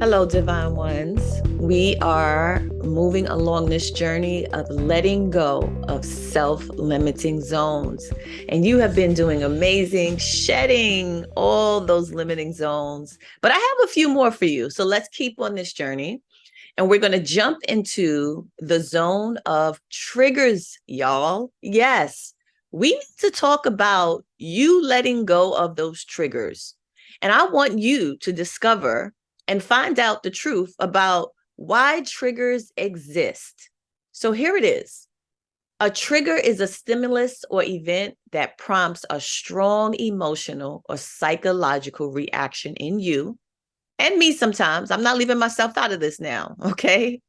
Hello, Divine Ones. We are moving along this journey of letting go of self-limiting zones. And you have been doing amazing, shedding all those limiting zones. But I have a few more for you. So let's keep on this journey. And we're going to jump into the zone of triggers, y'all. Yes, we need to talk about you letting go of those triggers. And I want you to discover and find out the truth about why triggers exist. So here it is. A trigger is a stimulus or event that prompts a strong emotional or psychological reaction in you and me sometimes. I'm not leaving myself out of this now, okay?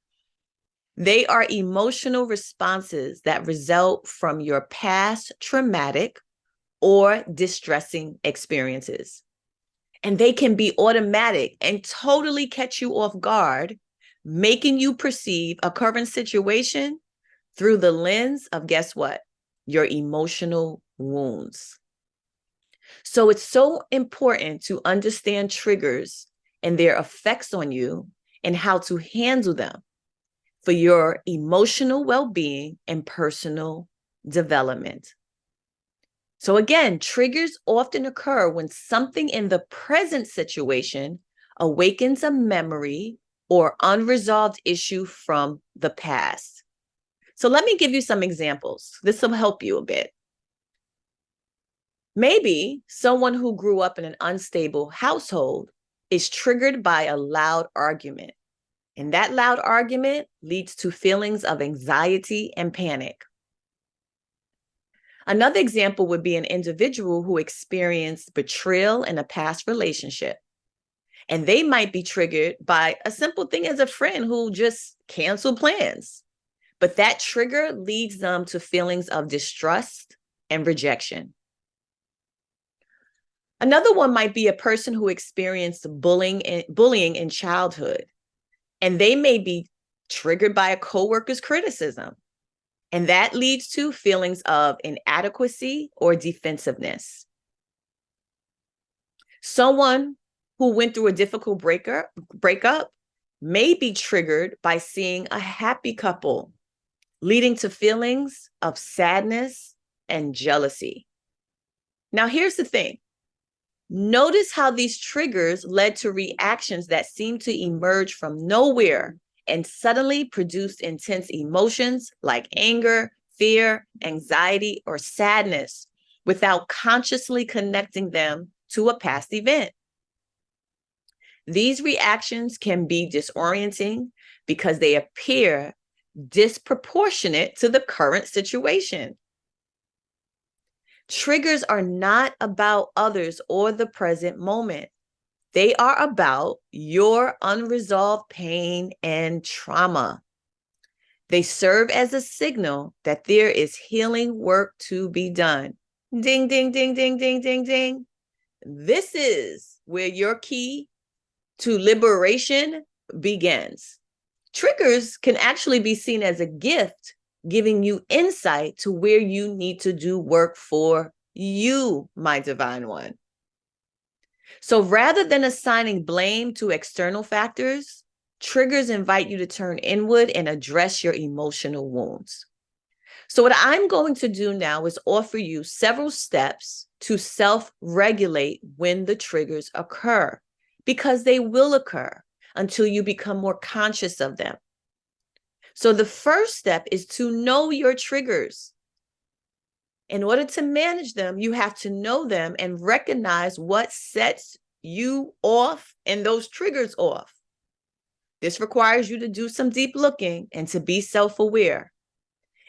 They are emotional responses that result from your past traumatic or distressing experiences. And they can be automatic and totally catch you off guard, making you perceive a current situation through the lens of, guess what? Your emotional wounds. So it's so important to understand triggers and their effects on you and how to handle them for your emotional well-being and personal development. So again, triggers often occur when something in the present situation awakens a memory or unresolved issue from the past. So let me give you some examples. This will help you a bit. Maybe someone who grew up in an unstable household is triggered by a loud argument. And that loud argument leads to feelings of anxiety and panic. Another example would be an individual who experienced betrayal in a past relationship. And they might be triggered by a simple thing as a friend who just canceled plans. But that trigger leads them to feelings of distrust and rejection. Another one might be a person who experienced bullying in childhood, and they may be triggered by a coworker's criticism, and that leads to feelings of inadequacy or defensiveness. Someone who went through a difficult breakup may be triggered by seeing a happy couple, leading to feelings of sadness and jealousy. Now, here's the thing. Notice how these triggers led to reactions that seemed to emerge from nowhere and suddenly produced intense emotions like anger, fear, anxiety, or sadness without consciously connecting them to a past event. These reactions can be disorienting because they appear disproportionate to the current situation. Triggers are not about others or the present moment. They are about your unresolved pain and trauma. They serve as a signal that there is healing work to be done. Ding, ding, ding, ding, ding, ding, ding. This is where your key to liberation begins. Triggers can actually be seen as a gift, giving you insight to where you need to do work for you, my divine one. So rather than assigning blame to external factors, triggers invite you to turn inward and address your emotional wounds. So what I'm going to do now is offer you several steps to self-regulate when the triggers occur, because they will occur until you become more conscious of them. So the first step is to know your triggers. In order to manage them, you have to know them and recognize what sets you off and those triggers off. This requires you to do some deep looking and to be self-aware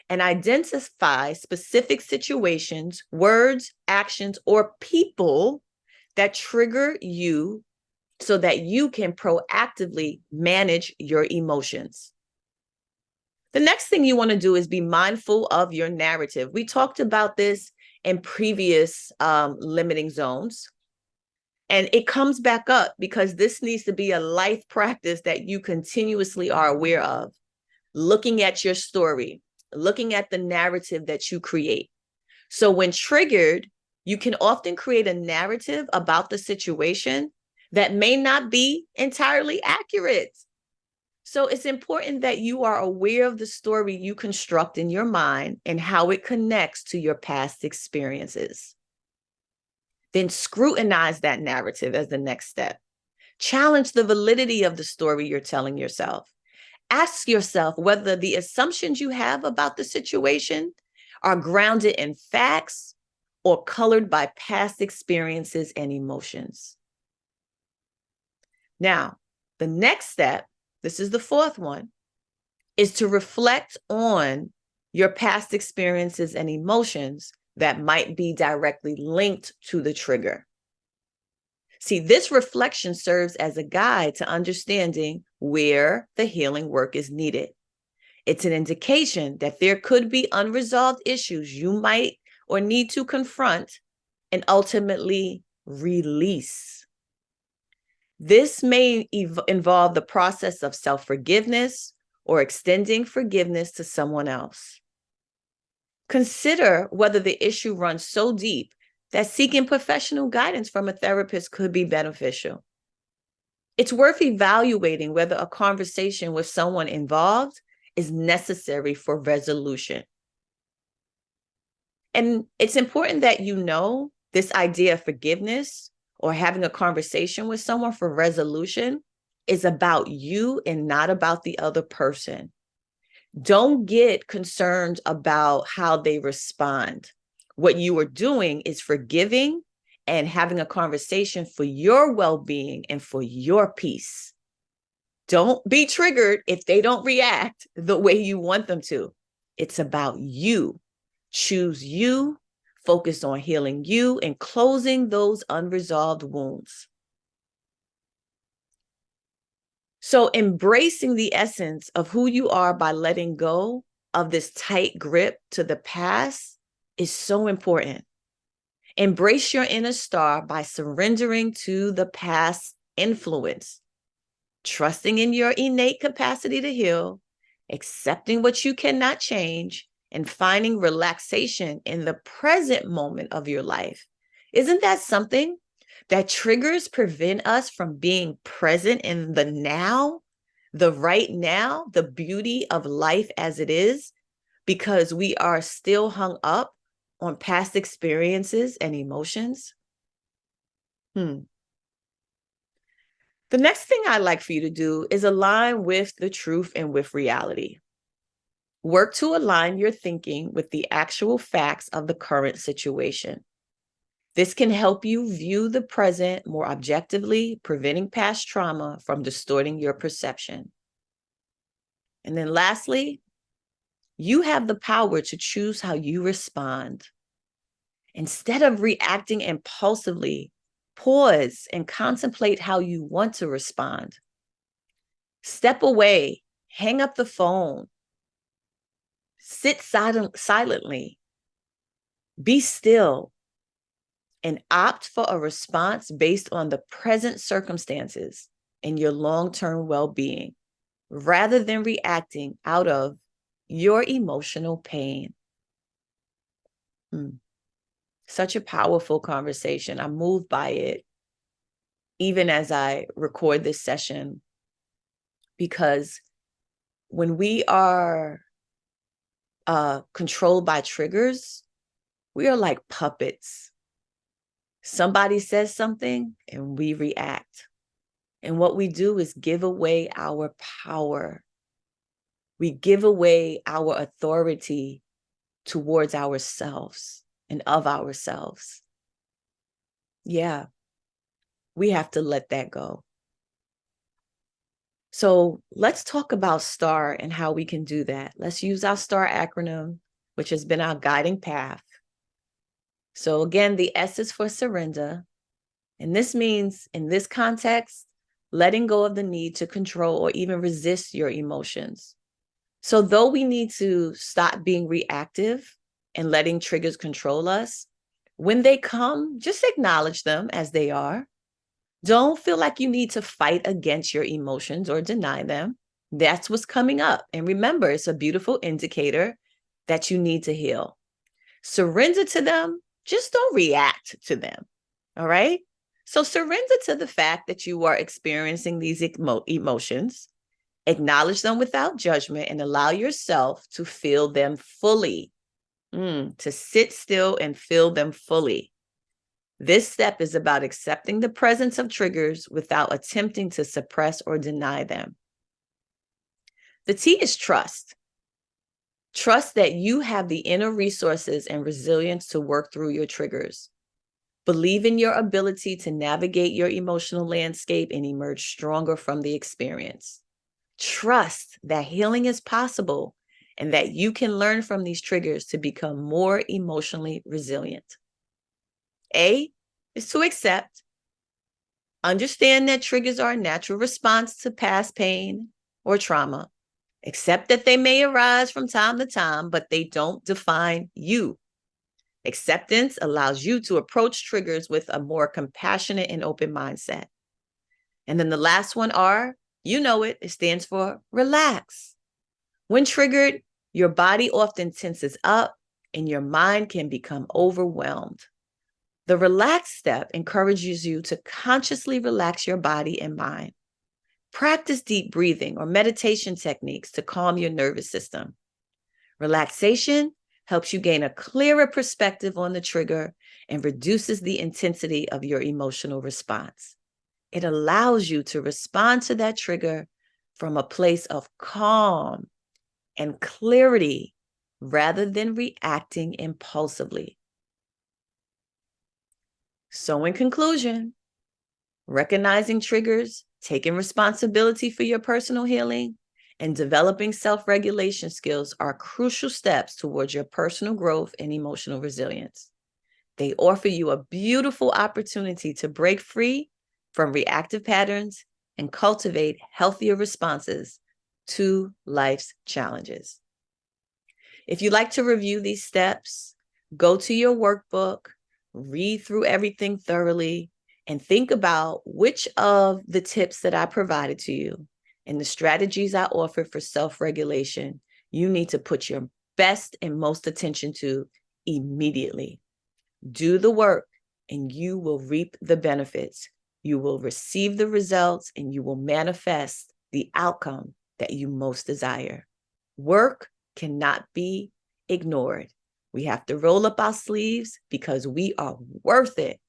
and identify specific situations, words, actions, or people that trigger you so that you can proactively manage your emotions. The next thing you want to do is be mindful of your narrative. We talked about this in previous limiting zones. And it comes back up because this needs to be a life practice that you continuously are aware of. Looking at your story, looking at the narrative that you create. So when triggered, you can often create a narrative about the situation that may not be entirely accurate. So it's important that you are aware of the story you construct in your mind and how it connects to your past experiences. Then scrutinize that narrative as the next step. Challenge the validity of the story you're telling yourself. Ask yourself whether the assumptions you have about the situation are grounded in facts or colored by past experiences and emotions. Now, the next step, this is the fourth one, is to reflect on your past experiences and emotions that might be directly linked to the trigger. See, this reflection serves as a guide to understanding where the healing work is needed. It's an indication that there could be unresolved issues you might or need to confront and ultimately release. This may involve the process of self-forgiveness or extending forgiveness to someone else. Consider whether the issue runs so deep that seeking professional guidance from a therapist could be beneficial. It's worth evaluating whether a conversation with someone involved is necessary for resolution. And it's important that you know this idea of forgiveness or having a conversation with someone for resolution is about you and not about the other person. Don't get concerned about how they respond. What you are doing is forgiving and having a conversation for your well-being and for your peace. Don't be triggered if they don't react the way you want them to. It's about you. Choose you, focus on healing you and closing those unresolved wounds. So embracing the essence of who you are by letting go of this tight grip to the past is so important. Embrace your inner star by surrendering to the past influence, trusting in your innate capacity to heal, accepting what you cannot change, and finding relaxation in the present moment of your life. Isn't that something? That triggers prevent us from being present in the now, the right now, the beauty of life as it is, because we are still hung up on past experiences and emotions. The next thing I'd like for you to do is align with the truth and with reality. Work to align your thinking with the actual facts of the current situation. This can help you view the present more objectively, preventing past trauma from distorting your perception. And then lastly, you have the power to choose how you respond. Instead of reacting impulsively, pause and contemplate how you want to respond. Step away, hang up the phone, sit silently, be still, and opt for a response based on the present circumstances and your long-term well-being, rather than reacting out of your emotional pain. Such a powerful conversation. I'm moved by it, even as I record this session, because when we are controlled by triggers, we are like puppets. Somebody says something and we react. And what we do is give away our power. We give away our authority towards ourselves and of ourselves. Yeah, we have to let that go. So let's talk about STAR and how we can do that. Let's use our STAR acronym, which has been our guiding path. So again, the S is for surrender. And this means, in this context, letting go of the need to control or even resist your emotions. So though we need to stop being reactive and letting triggers control us, when they come, just acknowledge them as they are. Don't feel like you need to fight against your emotions or deny them. That's what's coming up. And remember, it's a beautiful indicator that you need to heal. Surrender to them. Just don't react to them. All right? So surrender to the fact that you are experiencing these emotions. Acknowledge them without judgment and allow yourself to feel them fully. To sit still and feel them fully. This step is about accepting the presence of triggers without attempting to suppress or deny them. The T is trust. Trust that you have the inner resources and resilience to work through your triggers. Believe in your ability to navigate your emotional landscape and emerge stronger from the experience. Trust that healing is possible and that you can learn from these triggers to become more emotionally resilient. A is to accept. Understand that triggers are a natural response to past pain or trauma. Accept that they may arise from time to time, but they don't define you. Acceptance allows you to approach triggers with a more compassionate and open mindset. And then the last one, R, you know it, it stands for relax. When triggered, your body often tenses up and your mind can become overwhelmed. The relax step encourages you to consciously relax your body and mind. Practice deep breathing or meditation techniques to calm your nervous system. Relaxation helps you gain a clearer perspective on the trigger and reduces the intensity of your emotional response. It allows you to respond to that trigger from a place of calm and clarity rather than reacting impulsively. So in conclusion, recognizing triggers, taking responsibility for your personal healing, and developing self-regulation skills are crucial steps towards your personal growth and emotional resilience. They offer you a beautiful opportunity to break free from reactive patterns and cultivate healthier responses to life's challenges. If you'd like to review these steps, go to your workbook, read through everything thoroughly, and think about which of the tips that I provided to you and the strategies I offered for self-regulation you need to put your best and most attention to immediately. Do the work and you will reap the benefits. You will receive the results and you will manifest the outcome that you most desire. Work cannot be ignored. We have to roll up our sleeves because we are worth it.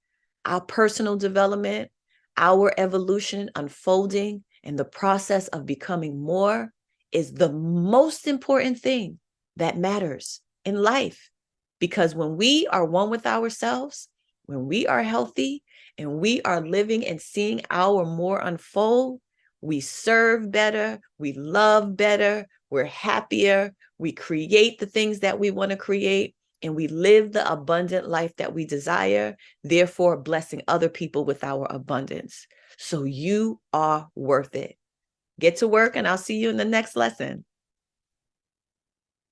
Our personal development, our evolution unfolding, and the process of becoming more is the most important thing that matters in life. Because when we are one with ourselves, when we are healthy, and we are living and seeing our more unfold, we serve better, we love better, we're happier, we create the things that we want to create, and we live the abundant life that we desire, therefore blessing other people with our abundance. So you are worth it. Get to work and I'll see you in the next lesson.